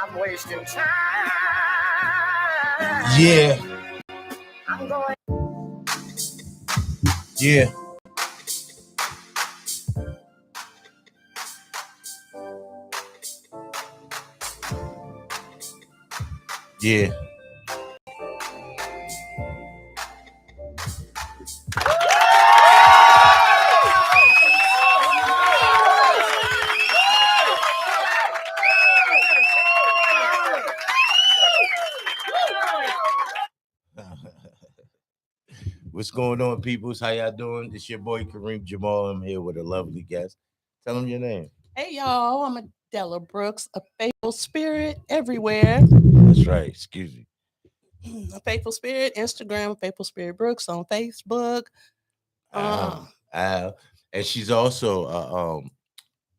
I'm wasting time. Yeah. I'm going. Yeah. Yeah. What's going on, peoples? How y'all doing? It's your boy KARIM JAMAL. I'm here with a lovely guest. Tell them your name. Hey y'all, I'm Adela Brooks, a faithful spirit everywhere. That's right. Excuse me. A faithful spirit, Instagram, faithful spirit Brooks on Facebook. Uh, and she's also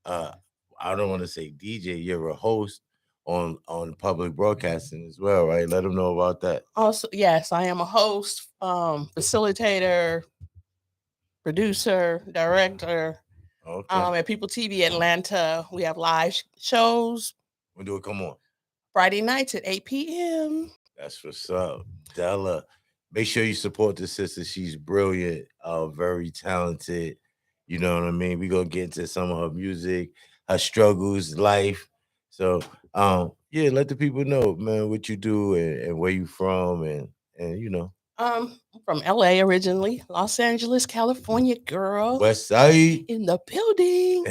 uh I don't want to say DJ. You're a host on public broadcasting as well, right? Let them know about that. Also, yes, I am a host, facilitator, producer, director. Okay. At People TV Atlanta, we have live shows When do it come on? Friday nights at 8 p.m. That's what's up. Della. Make sure you support the sister. She's brilliant, very talented. You know what I mean? We're gonna get into some of her music, her struggles, life. So yeah, let the people know, man, what you do and where you from and you know. I'm from LA originally, Los Angeles, California girl. West Side. In the building.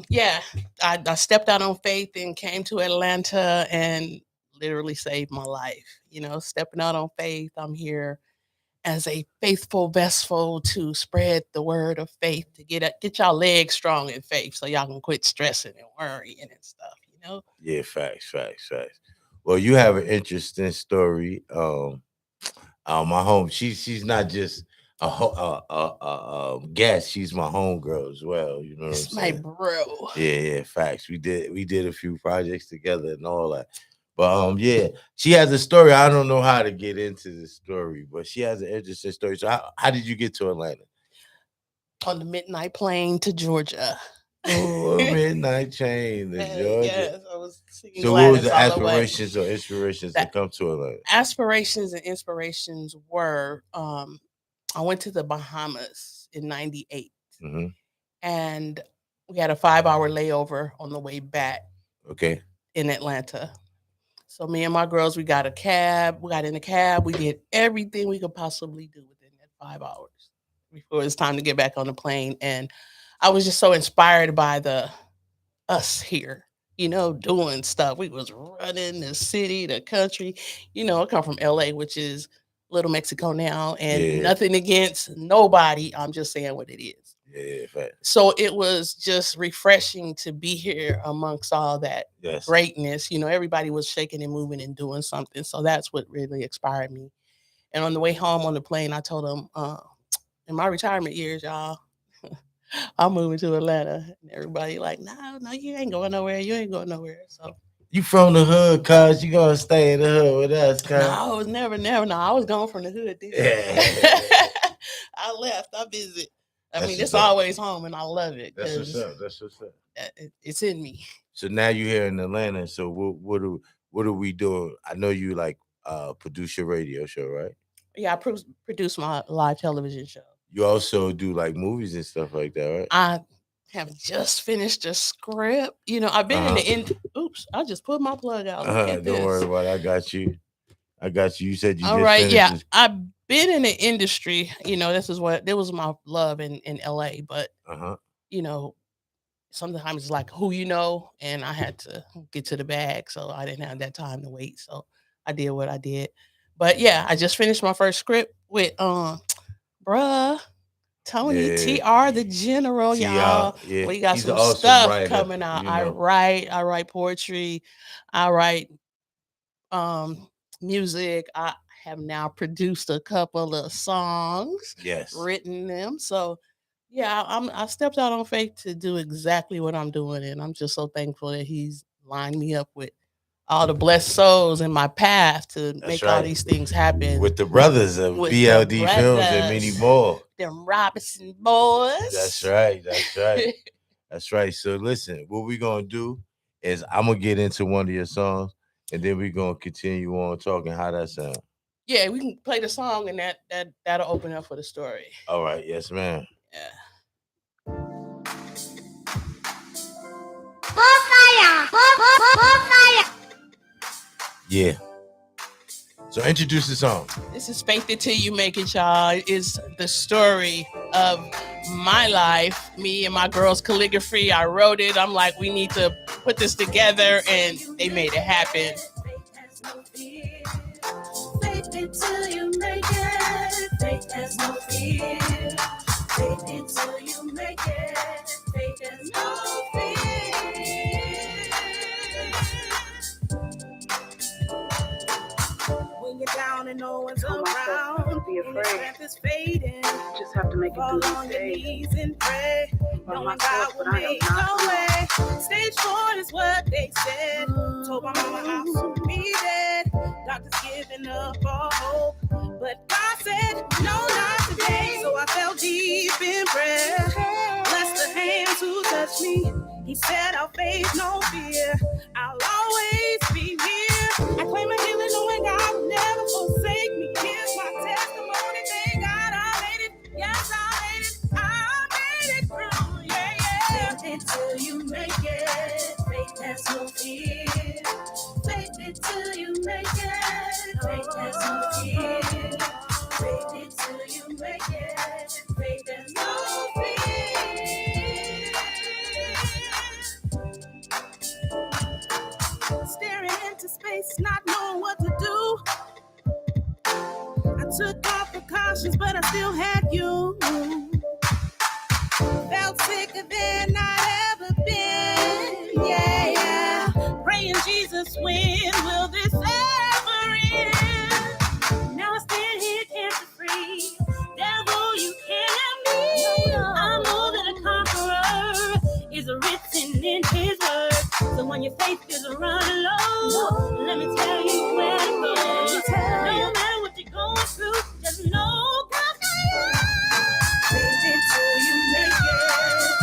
Yeah, I stepped out on faith and came to Atlanta and literally saved my life. You know, stepping out on faith, I'm here as a faithful vessel to spread the word of faith to get y'all legs strong in faith so y'all can quit stressing and worrying and stuff, you know? Yeah, facts. Well, you have an interesting story. My home, she's not just a guest. She's my homegirl as well. You know what I'm It's my saying? bro. Yeah, facts. We did a few projects together and all that. But yeah, she has a story. I don't know how to get into the story, but she has an interesting story. So how did you get to Atlanta? On the midnight plane to Georgia. Oh, a midnight train to Georgia. Yes, I was singing So what was Gladys the all the way. aspirations or inspirations to come to Atlanta? Aspirations and inspirations were I went to the Bahamas in 98 Mm-hmm. and we had a 5-hour layover on the way back Okay. in Atlanta. So me and my girls, we got a cab. We got in the cab. We did everything we could possibly do within that 5 hours before it's time to get back on the plane. And I was just so inspired by the us here, you know, doing stuff. We was running the city, the country. You know, I come from LA, which is Little Mexico now, and Yeah. nothing against nobody. I'm just saying what it is. Yeah, fact. So it was just refreshing to be here amongst all that Yes. greatness. You know, everybody was shaking and moving and doing something. So that's what really inspired me. And on the way home on the plane, I told them, in my retirement years, y'all, I'm moving to Atlanta. And everybody like, no, you ain't going nowhere. You ain't going nowhere. So You from the hood, cuz you gonna stay in the hood with us, cuz. no, I was never. No, I was gone from the hood. Yeah. I left. I visit. I That's mean, what's it's up. always home, and I love it. That's what's 'cause up. That's what's up. It's in me. So now you're here in Atlanta. So what are we doing? I know you like produce your radio show, right? Yeah, I produce my live television show. You also do like movies and stuff like that, right? I have just finished a script. You know, I've been in the end. Oops, I just put my plug out. Look at this. Don't worry about it. I got you. You said you All just right, finished yeah. this. I've been in the industry. You know, this was my love in LA. But you know, sometimes it's like who you know, and I had to get to the bag, so I didn't have that time to wait. So I did what I did. But yeah, I just finished my first script with bruh. Tony TR the General, y'all. Yeah. We got He's some an awesome stuff writer, coming out. you know. I write poetry, I write music. I have now produced a couple of songs. Yes. Written them. So yeah, I stepped out on faith to do exactly what I'm doing. And I'm just so thankful that he's lined me up with all the blessed souls in my path to make all these things happen. With the brothers of BLD Films and many more. Them Robinson boys. That's right. That's right. So listen, what we gonna do is I'm gonna get into one of your songs, and then we're gonna continue on talking how that sound. Yeah, we can play the song, and that'll open up for the story. All right, yes, ma'am. Yeah. Yeah. So introduce the song. This is Faith It Till You Make It, y'all. It's the story of my life, me and my girls' calligraphy. I wrote it. I'm like, we need to put this together, and they made it happen. Faith it till you make it. Faith has no fear. Faith it till you make it. Faith has no fear. When you're down and no one's around, and your strength is fading, You just have to make it through fall on these your days. knees and pray. By Knowing myself, God will but I am make not a way. Stage 4 is what they said. Told my mama I'll soon be dead. Doctors giving up all hope, but God said no, not today. So I fell deep in prayer. Bless the hands who touched me. He said I'll face no fear. I'll always be here. I claim a healing knowing God will never forsake me. Here's my testimony. Thank God I made it. Yes, I made it. I made it through. Yeah, yeah. Faith it till you make it. Faith has no fear. Faith it till you make it. Faith has no fear. Faith it till you make it. Faith has no fear. Staring into space, not knowing what to do. I took off precautions, but I still had you. Felt sicker than I'd ever been. Yeah, yeah. Praying Jesus, when will this ever end? Now I stand here cancer free. Devil, you can't have me. I'm more than a conqueror. Is written in His word. So when your faith is running low, let me tell you where to go. No matter what you're going through, just know God's got you. Faith it till you make it.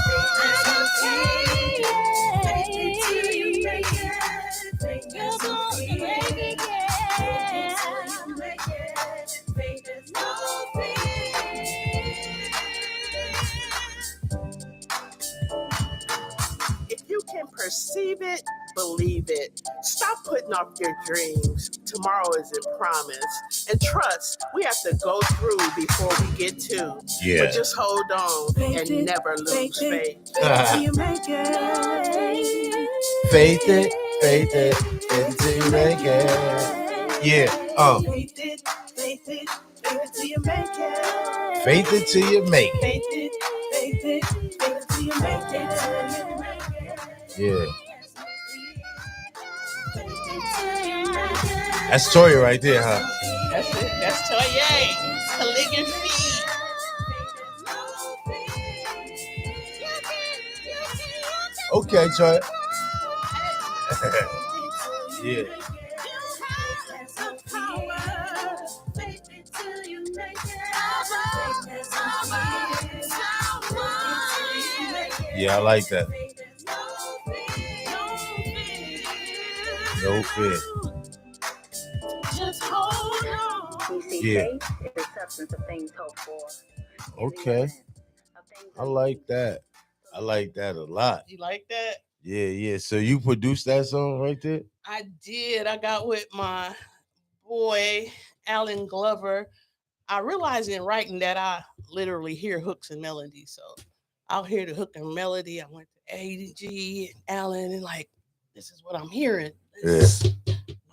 Faith has no fear. Faith it till you make it. Faith has no fear. Faith it till you make it. Faith has no fear. If you can perceive it, believe it. Stop putting off your dreams. Tomorrow isn't promised. And trust, we have to go through before we get to. Yeah. But just hold on and never lose faith. Till you make it. Faith it, faith it, faith it till you make it. Yeah. Faith it, faith it, faith it till you make it. Faith it till you make it. Faith it, faith it, faith it till you make it. Yeah. That's Toya right there, huh? That's it. That's Toye. Calligraphy. Okay, Toya. Yeah. Yeah, I like that. No fear. Just hold on. You see, Yeah. faith is the substance of things hoped for. Okay. I like that. I like that a lot. You like that? Yeah, yeah. So you produced that song right there? I did. I got with my boy, Alan Glover. I realized in writing that I literally hear hooks and melodies. So I'll hear the hook and melody. I went to AG and Alan and like, this is what I'm hearing.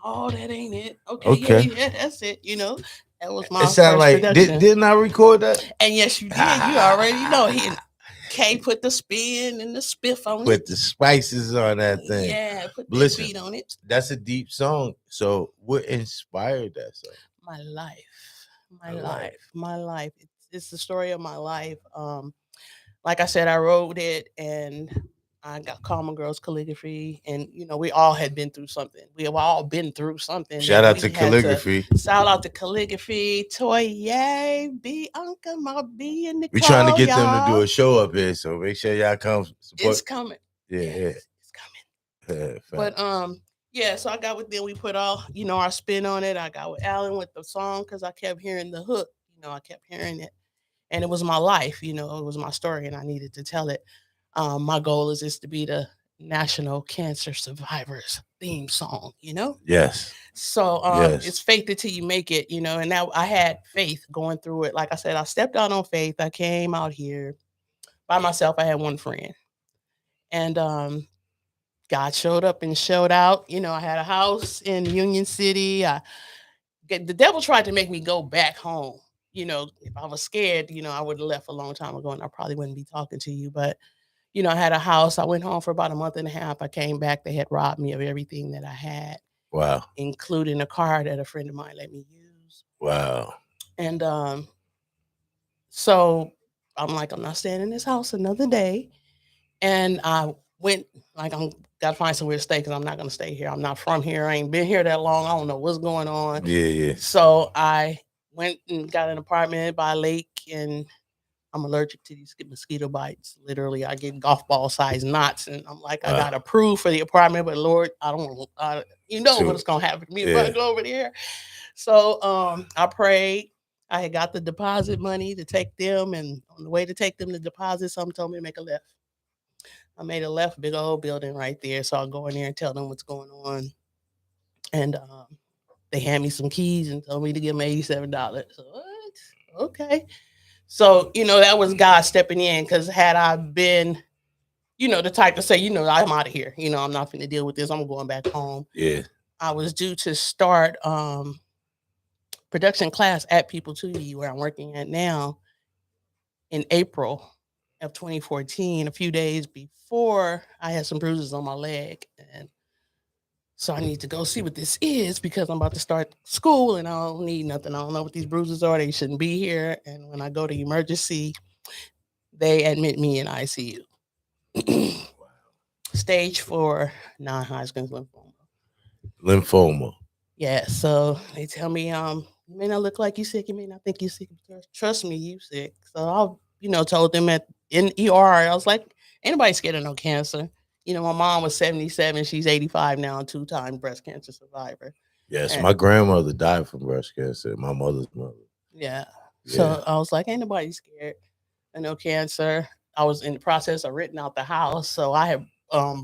Oh, that ain't it. Okay, Okay. Yeah, that's it. You know, that was my It sounded like, production. didn't I record that? And yes, you did. You already know. Kay put the spin and the spiff on it. Put the spices on that thing. Yeah, put the Listen. beat on it. That's a deep song. So what inspired that song? My life. My life. My life. It's the story of my life. Like I said, I wrote it and I got Call My Girls Calligraphy. And, you know, we all had been through something. We have all been through something. Shout that out we to had Calligraphy. Shout out to Calligraphy. Toye, Bianca, my B and Nicole. We trying to get y'all. them to do a show up here. So make sure y'all come support. It's coming. Yeah, yeah. It's coming. But yeah, so I got with them. We put all our spin on it. I got with Alan with the song because I kept hearing the hook. I kept hearing it, and it was my life. It was my story, and I needed to tell it. My goal is just to be the National Cancer Survivors theme song. Yes. So Yes. it's faith until you make it. And now I had faith going through it. Like I said, I stepped out on faith. I came out here by myself. I had one friend, and God showed up and showed out. I had a house in Union City. The devil tried to make me go back home. If I was scared, I would have left a long time ago and I probably wouldn't be talking to you. But, I had a house. I went home for about a month and a half. I came back. They had robbed me of everything that I had, Wow. including a car that a friend of mine let me use. Wow. And so I'm like, I'm not staying in this house another day. And I went, like, I'm got to find somewhere to stay because I'm not going to stay here. I'm not from here. I ain't been here that long. I don't know what's going on. Yeah. So I went and got an apartment by a lake, and I'm allergic to these mosquito bites. Literally, I get golf ball size knots, and I'm like, I got approved for the apartment, but Lord, I don't, what's going to happen to me if I go over there. So I prayed. I had got the deposit money to take them, and on the way to take them to deposit, someone told me to make a left. I made a left, big old building right there. So I'll go in there and tell them what's going on. And they hand me some keys and told me to give them $87. So what? Okay. So, that was God stepping in, because had I been, the type to say, I'm out of here. I'm not going to deal with this. I'm going back home. Yeah. I was due to start production class at People 2E, where I'm working at now, in April of 2014, a few days before I had some bruises on my leg. And so I need to go see what this is because I'm about to start school and I don't need nothing. I don't know what these bruises are. They shouldn't be here. And when I go to emergency, they admit me in ICU. Stage 4 non-Hodgkin's lymphoma. Lymphoma. Yeah, so they tell me, you may not look like you sick, you may not think you sick. Trust me, you sick. So I, told them in ER, I was like, ain't nobody scared of no cancer. My mom was 77, she's 85 now, 2-time breast cancer survivor. Yes, And my grandmother died from breast cancer, my mother's mother. Yeah. So I was like, ain't nobody scared of no cancer. I was in the process of renting out the house. So I had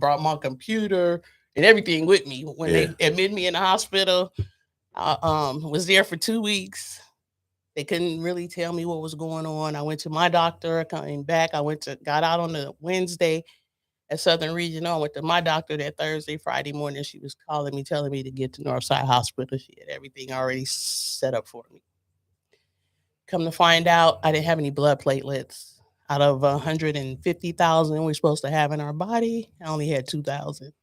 brought my computer and everything with me. When they admitted me in the hospital, I was there for 2 weeks. They couldn't really tell me what was going on. I went to my doctor, came back. Got out on the Wednesday at Southern Regional. I went to my doctor that Thursday, Friday morning. She was calling me, telling me to get to Northside Hospital. She had everything already set up for me. Come to find out, I didn't have any blood platelets. Out of 150,000 we're supposed to have in our body, I only had 2,000.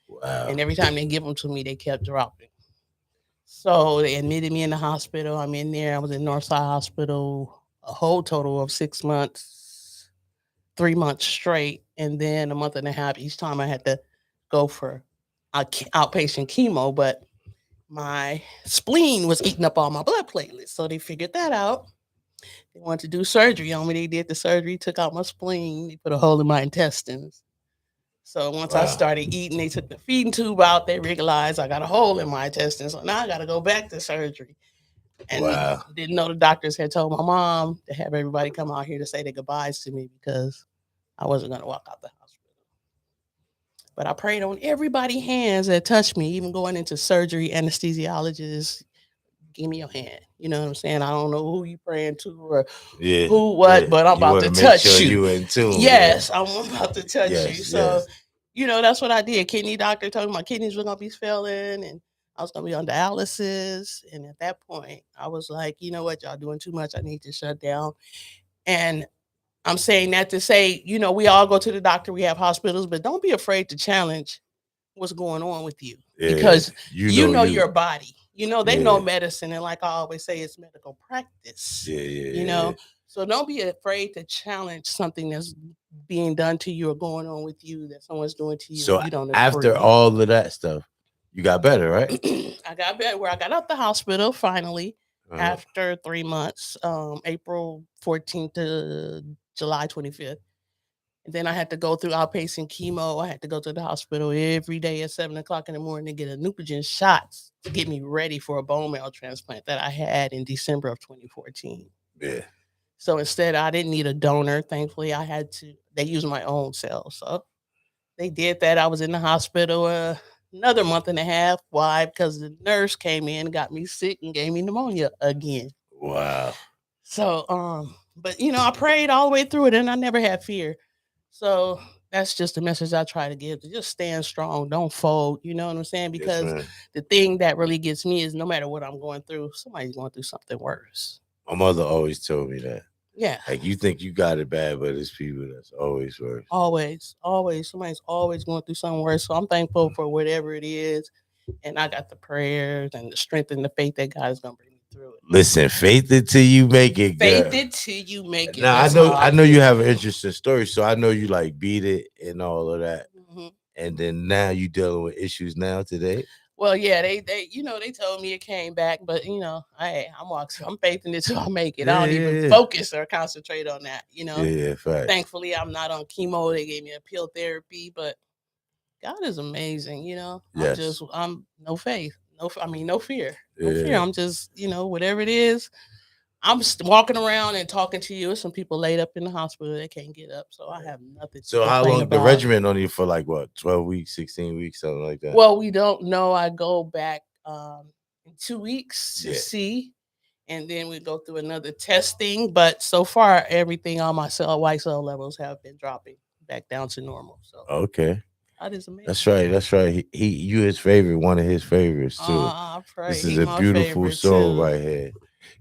Wow. And every time they give them to me, they kept dropping. So they admitted me in the hospital. I'm in there. I was in Northside Hospital a whole total of 6 months, 3 months straight. And then a month and a half each time I had to go for outpatient chemo. But my spleen was eating up all my blood platelets. So they figured that out. They wanted to do surgery on me. They did the surgery, took out my spleen, they put a hole in my intestines. So once I started eating, they took the feeding tube out. They realized I got a hole in my intestines. So now I got to go back to surgery. And didn't know the doctors had told my mom to have everybody come out here to say their goodbyes to me because I wasn't going to walk out the hospital. But I prayed on everybody's hands that touched me, even going into surgery, anesthesiologists. Give me your hand. You know what I'm saying? I don't know who you praying to or who, what, but I'm about to touch you. In tune, yes, I'm about to touch you. So, that's what I did. Kidney doctor told me my kidneys were going to be failing and I was going to be on dialysis. And at that point, I was like, you know what? Y'all doing too much. I need to shut down. And I'm saying that to say, we all go to the doctor. We have hospitals, but don't be afraid to challenge what's going on with you because you know your body. They know medicine, and like I always say, it's medical practice. So don't be afraid to challenge something that's being done to you or going on with you that someone's doing to you. So you don't after all of that stuff, you got better, right? I got better. Where I got out the hospital finally after 3 months, April 14th to July 25th. And then I had to go through outpatient chemo. I had to go to the hospital every day at 7 o'clock in the morning to get a Neupogen shots to get me ready for a bone marrow transplant that I had in December of 2014. Yeah. So instead, I didn't need a donor. Thankfully, they used my own cells. So they did that. I was in the hospital another month and a half. Why? Because the nurse came in, got me sick, and gave me pneumonia again. Wow. So, but I prayed all the way through it and I never had fear. So that's just the message I try to give, to just stand strong, don't fold. You know what I'm saying? Yes, Because man. the thing that really gets me is no matter what I'm going through, somebody's going through something worse. My mother always told me that. Yeah. Like, you think you got it bad, but it's people that's always worse. Always, always. Somebody's always going through something worse. So I'm thankful for whatever it is. And I got the prayers and the strength and the faith that God is going to bring me through it. Listen, faith it till you make it, girl. Faith it till you make it. Now That's I know you feel. have an interesting story, so I know you like beat it and all of that. hmm And then now you dealing with issues now today. Well, yeah, they they told me it came back, but I'm faithing it till I make it. I don't even focus or concentrate on that. Yeah, fact. Thankfully, I'm not on chemo. They gave me a pill therapy, but God is amazing. Yes. I'm no faith, no fear, no Yeah. fear. I'm just whatever it is. I'm just walking around and talking to you. There's some people laid up in the hospital that can't get up, so I have nothing. So to how complain long the about. regimen on you for, like, what, 12 weeks, 16 weeks, something like that? Well, we don't know. I go back in 2 weeks to Yeah. see, and then we go through another testing. But so far, everything on my white cell levels have been dropping back down to normal. So Okay. that is amazing. That's right. That's right. You his favorite, one of his favorites too. I pray This is he a my beautiful favorite soul too. right here.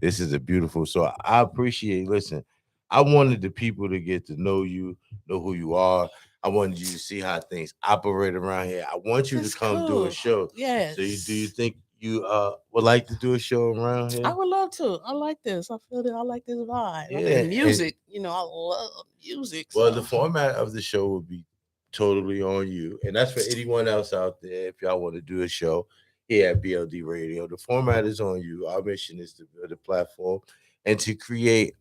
This is a beautiful soul. I appreciate. Listen, I wanted the people to get to know you, know who you are. I wanted you to see how things operate around here. I want you That's to come do cool. a show. Yes. So do you think you would like to do a show around here? I would love to. I like this. I feel that I like this vibe. Yeah, And music. I love music. Well, so. the format of the show will be totally on you. And that's for anyone else out there. If y'all want to do a show here at BLD Radio, the format is on you. Our mission is to build a platform and to create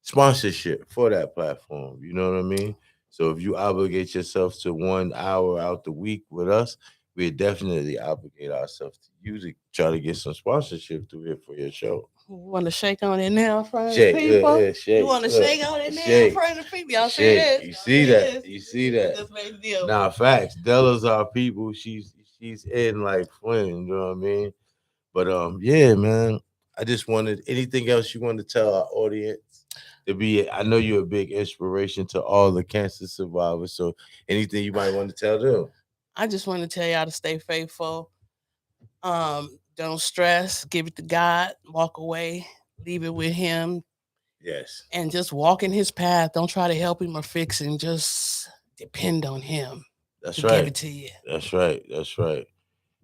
sponsorship for that platform. You know what I mean? So if you obligate yourself to 1 hour out the week with us, we definitely obligate ourselves to you to try to get some sponsorship through here for your show. You want to shake on it now in front of Shake, the people? yeah, shake. You want to Look, shake on it now shake, in front of the people? Y'all see shake. this? You Y'all see that? this? You see that? Just made the deal. Nah, facts. Della's our people. She's in like Flynn, you know what I mean? But yeah, man. I just wanted anything else you want to tell our audience to be. I know you're a big inspiration to all the cancer survivors. So anything you might want to tell them? I just want to tell y'all to stay faithful. Don't stress. Give it to God. Walk away. Leave it with Him. Yes. And just walk in His path. Don't try to help Him or fix Him. Just depend on Him. That's to right. Give it to you. That's right. That's right.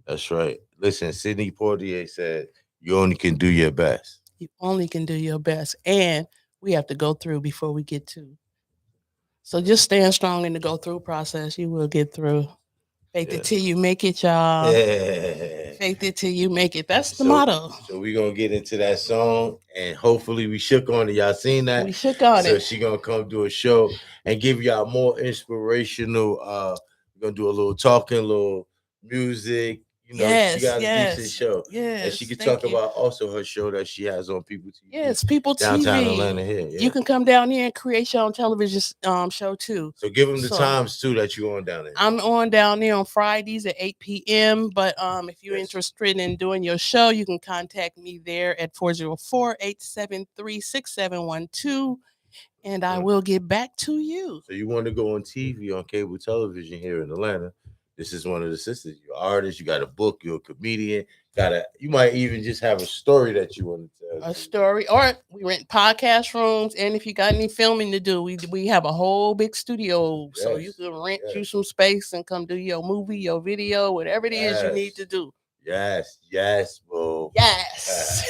That's right. Listen, Sidney Poitier said, "You only can do your best." You only can do your best, and we have to go through before we get to. So just stand strong in the go through process. You will get through. Faith it till you make it, y'all. Faith it till you make it. That's the motto. So we're gonna get into that song, and hopefully we shook on it. Y'all seen that? We shook on so it. So she gonna come do a show and give y'all more inspirational. We're gonna do a little talking, a little music. She got a decent show. Yes. And she can talk about also her show that she has on People TV. Yes, People downtown TV. Atlanta here. Yeah. You can come down here and create your own television show too. So give them the times too that you're on down there. I'm on down there on Fridays at 8 p.m. But if you're interested in doing your show, you can contact me there at 404-873-6712. And I will get back to you. So you want to go on TV, on cable television here in Atlanta. This is one of the sisters. You're an artist. You got a book. You're a comedian. You might even just have a story that you want to tell. A story, or we rent podcast rooms. And if you got any filming to do, we have a whole big studio, so you can rent you some space and come do your movie, your video, whatever it is you need to do. Yes, boo. Yes.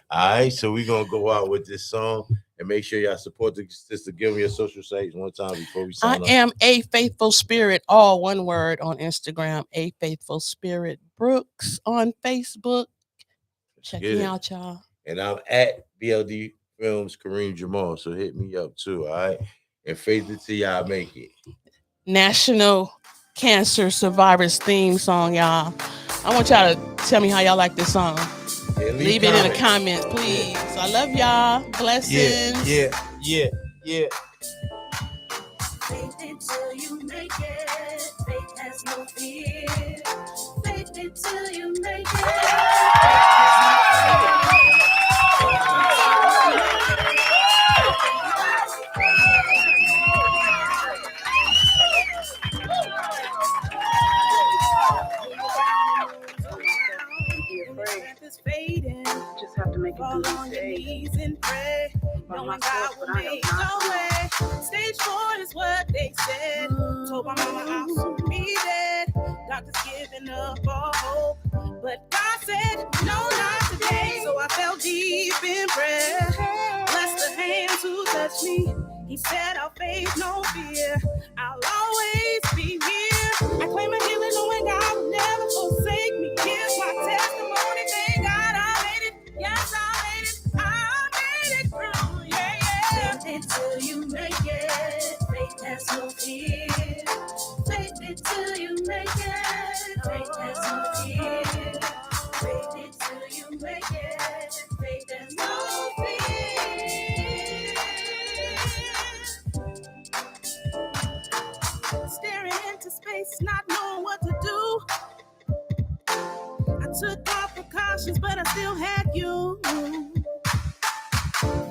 All right, so we're gonna go out with this song. And make sure y'all support the sister. Give me your social sites one time before we sign off. I am A Faithful Spirit, all one word, on Instagram. A Faithful Spirit Brooks on Facebook. Check me out, y'all. And I'm at BLD Films KARIM JAMAL. So hit me up too. All right. and faith until y'all make it. National Cancer Survivors theme song, y'all. I want y'all to tell me how y'all like this song. Yeah, Leave it in the comments, please. Yeah. I love y'all. Blessings. Yeah. Faith until you make it. Faith has no fear. Faith until you make it. Is fading. Just have to make it Fall through on these your days. knees and pray. Knowing God will make a way. Stage 4 is what they said. Told my mama I'll soon be dead. Doctors giving up all hope, but God said no, not today. So I fell deep in prayer. Bless the hands who touched me. He said I'll face no fear. I'll always be here. I claim a healing knowing God will never forsake me. Here's my testimony. Thank God I made it. Yes, I made it. I made it through. Yeah. Faith until you make it. Faith has no fear. Faith until you make it. Faith has no fear. Faith until you make it. Faith has no fear. Staring into space, not knowing what to do. I took off precautions, but I still had you.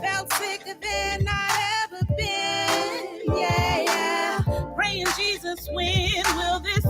Felt sicker than I'd ever been. Yeah. Praying Jesus, when will this